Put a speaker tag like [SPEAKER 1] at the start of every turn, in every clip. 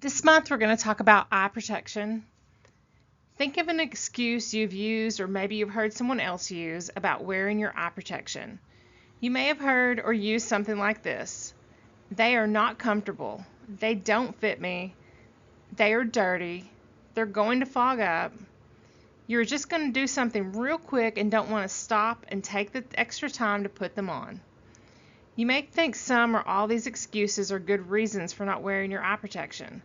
[SPEAKER 1] This month we're going to talk about eye protection. Think of an excuse you've used or maybe you've heard someone else use about wearing your eye protection. You may have heard or used something like this. They are not comfortable. They don't fit me. They are dirty. They're going to fog up. You're just going to do something real quick and don't want to stop and take the extra time to put them on. You may think some or all these excuses are good reasons for not wearing your eye protection.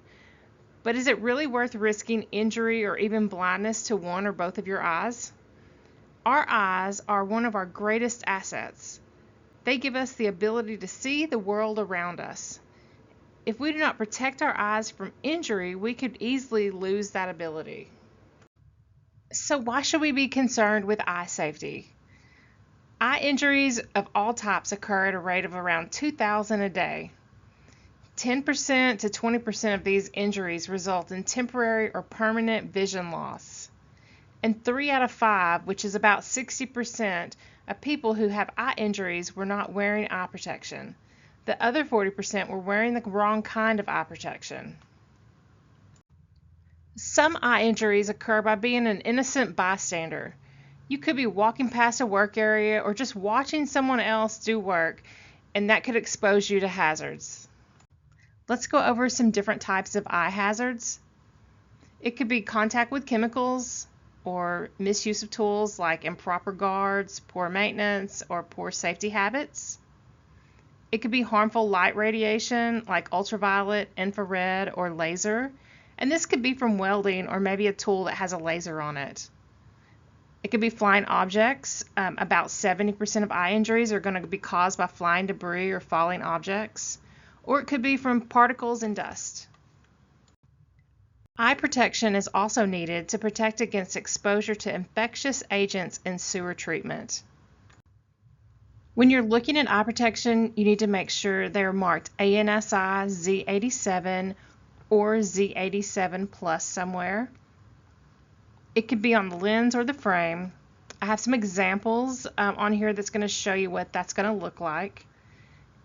[SPEAKER 1] But is it really worth risking injury or even blindness to one or both of your eyes? Our eyes are one of our greatest assets. They give us the ability to see the world around us. If we do not protect our eyes from injury, we could easily lose that ability. So why should we be concerned with eye safety? Eye injuries of all types occur at a rate of around 2,000 a day. 10% to 20% of these injuries result in temporary or permanent vision loss. And 3 out of 5, which is about 60% of people who have eye injuries, were not wearing eye protection. The other 40% were wearing the wrong kind of eye protection. Some eye injuries occur by being an innocent bystander. You could be walking past a work area or just watching someone else do work, and that could expose you to hazards. Let's go over some different types of eye hazards. It could be contact with chemicals or misuse of tools like improper guards, poor maintenance, or poor safety habits. It could be harmful light radiation like ultraviolet, infrared, or laser, and this could be from welding or maybe a tool that has a laser on it. It could be flying objects. About 70% of eye injuries are going to be caused by flying debris or falling objects. Or it could be from particles and dust. Eye protection is also needed to protect against exposure to infectious agents in sewer treatment. When you're looking at eye protection, you need to make sure they're marked ANSI Z87 or Z87 plus somewhere. It could be on the lens or the frame. I have some examples on here that's going to show you what that's going to look like.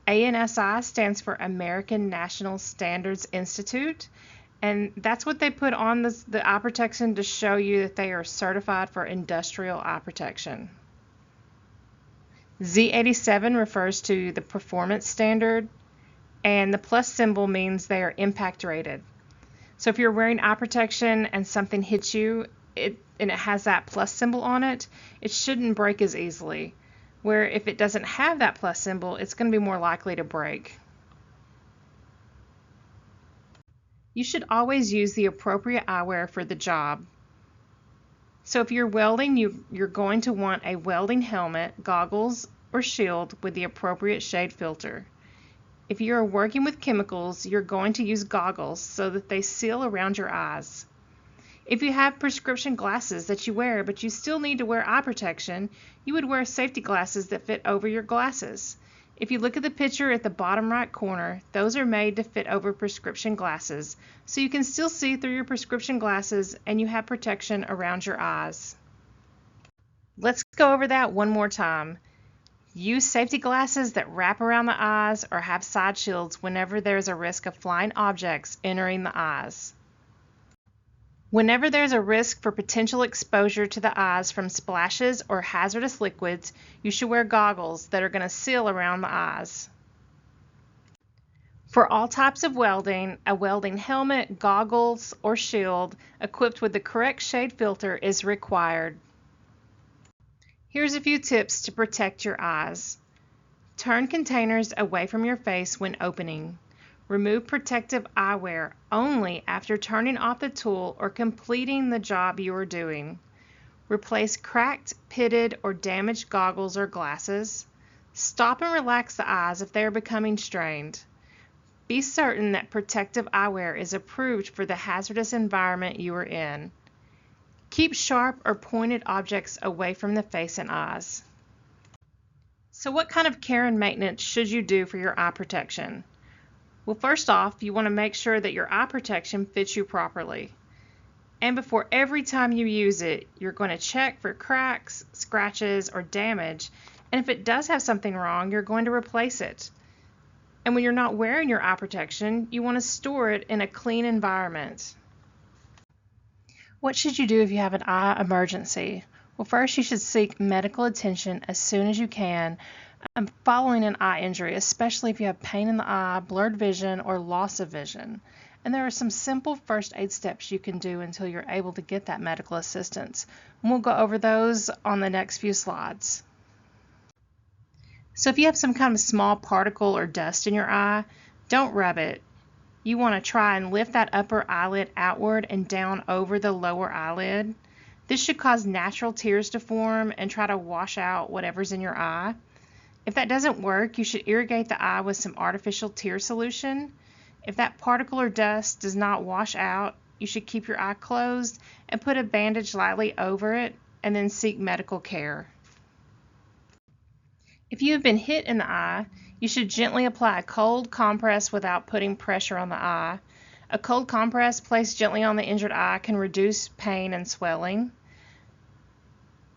[SPEAKER 1] ANSI stands for American National Standards Institute, and that's what they put on the eye protection to show you that they are certified for industrial eye protection. Z87 refers to the performance standard, and the plus symbol means they are impact rated. So if you're wearing eye protection and something hits you and it has that plus symbol on it, it shouldn't break as easily. Where if it doesn't have that plus symbol, it's going to be more likely to break. You should always use the appropriate eyewear for the job. So if you're welding, you're going to want a welding helmet, goggles, or shield with the appropriate shade filter. If you are working with chemicals, you're going to use goggles so that they seal around your eyes. If you have prescription glasses that you wear but you still need to wear eye protection, you would wear safety glasses that fit over your glasses. If you look at the picture at the bottom right corner, those are made to fit over prescription glasses, so you can still see through your prescription glasses and you have protection around your eyes. Let's go over that one more time. Use safety glasses that wrap around the eyes or have side shields whenever there's a risk of flying objects entering the eyes. Whenever there's a risk for potential exposure to the eyes from splashes or hazardous liquids, you should wear goggles that are going to seal around the eyes. For all types of welding, a welding helmet, goggles, or shield equipped with the correct shade filter is required. Here's a few tips to protect your eyes. Turn containers away from your face when opening. Remove protective eyewear only after turning off the tool or completing the job you are doing. Replace cracked, pitted, or damaged goggles or glasses. Stop and relax the eyes if they are becoming strained. Be certain that protective eyewear is approved for the hazardous environment you are in. Keep sharp or pointed objects away from the face and eyes. So what kind of care and maintenance should you do for your eye protection? Well, first off, you want to make sure that your eye protection fits you properly. And before every time you use it, you're going to check for cracks, scratches, or damage. And if it does have something wrong, you're going to replace it. And when you're not wearing your eye protection, you want to store it in a clean environment. What should you do if you have an eye emergency? Well, first you should seek medical attention as soon as you can following an eye injury, especially if you have pain in the eye, blurred vision, or loss of vision. And there are some simple first aid steps you can do until you're able to get that medical assistance. And we'll go over those on the next few slides. So if you have some kind of small particle or dust in your eye, don't rub it. You want to try and lift that upper eyelid outward and down over the lower eyelid. This should cause natural tears to form and try to wash out whatever's in your eye. If that doesn't work, you should irrigate the eye with some artificial tear solution. If that particle or dust does not wash out, you should keep your eye closed and put a bandage lightly over it and then seek medical care. If you have been hit in the eye, you should gently apply a cold compress without putting pressure on the eye. A cold compress placed gently on the injured eye can reduce pain and swelling.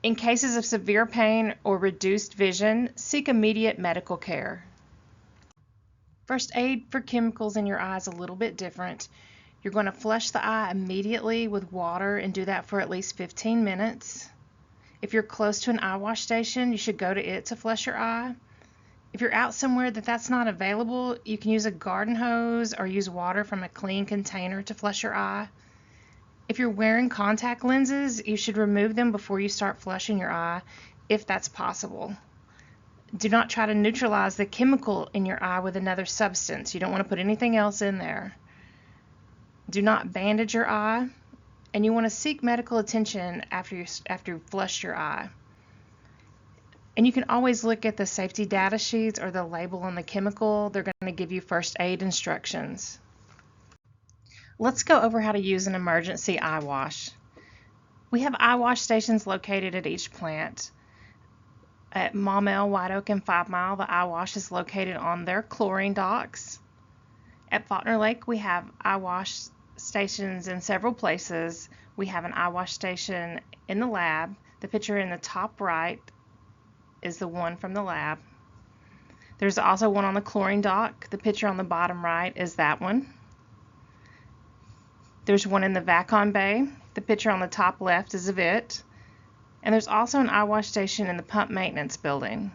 [SPEAKER 1] In cases of severe pain or reduced vision, seek immediate medical care. First aid for chemicals in your eye is a little bit different. You're going to flush the eye immediately with water and do that for at least 15 minutes. If you're close to an eye wash station, you should go to it to flush your eye. If you're out somewhere that's not available, you can use a garden hose or use water from a clean container to flush your eye. If you're wearing contact lenses, you should remove them before you start flushing your eye, if that's possible. Do not try to neutralize the chemical in your eye with another substance. You don't want to put anything else in there. Do not bandage your eye. And you want to seek medical attention after you flush your eye. And you can always look at the safety data sheets or the label on the chemical. They're going to give you first aid instructions. Let's go over how to use an emergency eye wash. We have eye wash stations located at each plant. At Maumelle, White Oak, and 5 Mile, the eye wash is located on their chlorine docks. At Faulkner Lake, we have eye wash stations in several places. We have an eye wash station in the lab. The picture in the top right is the one from the lab. There's also one on the chlorine dock. The picture on the bottom right is that one. There's one in the Vacon Bay. The picture on the top left is of it. And there's also an eye wash station in the pump maintenance building.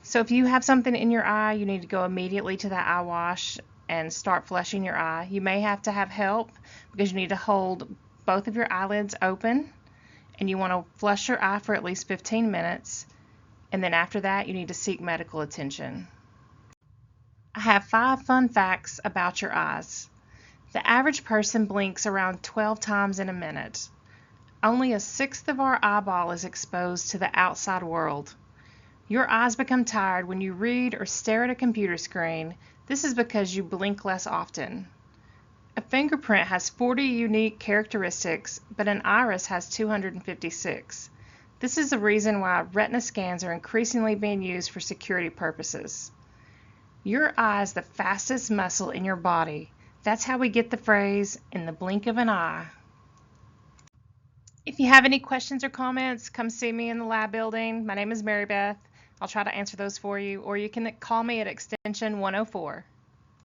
[SPEAKER 1] So if you have something in your eye, you need to go immediately to that eye wash and start flushing your eye. You may have to have help because you need to hold both of your eyelids open, and you want to flush your eye for at least 15 minutes, and then after that you need to seek medical attention. I have 5 fun facts about your eyes. The average person blinks around 12 times in a minute. Only a sixth of our eyeball is exposed to the outside world. Your eyes become tired when you read or stare at a computer screen. This is because you blink less often. A fingerprint has 40 unique characteristics, but an iris has 256. This is the reason why retina scans are increasingly being used for security purposes. Your eye is the fastest muscle in your body. That's how we get the phrase, in the blink of an eye. If you have any questions or comments, come see me in the lab building. My name is Mary Beth. I'll try to answer those for you, or you can call me at extension 104.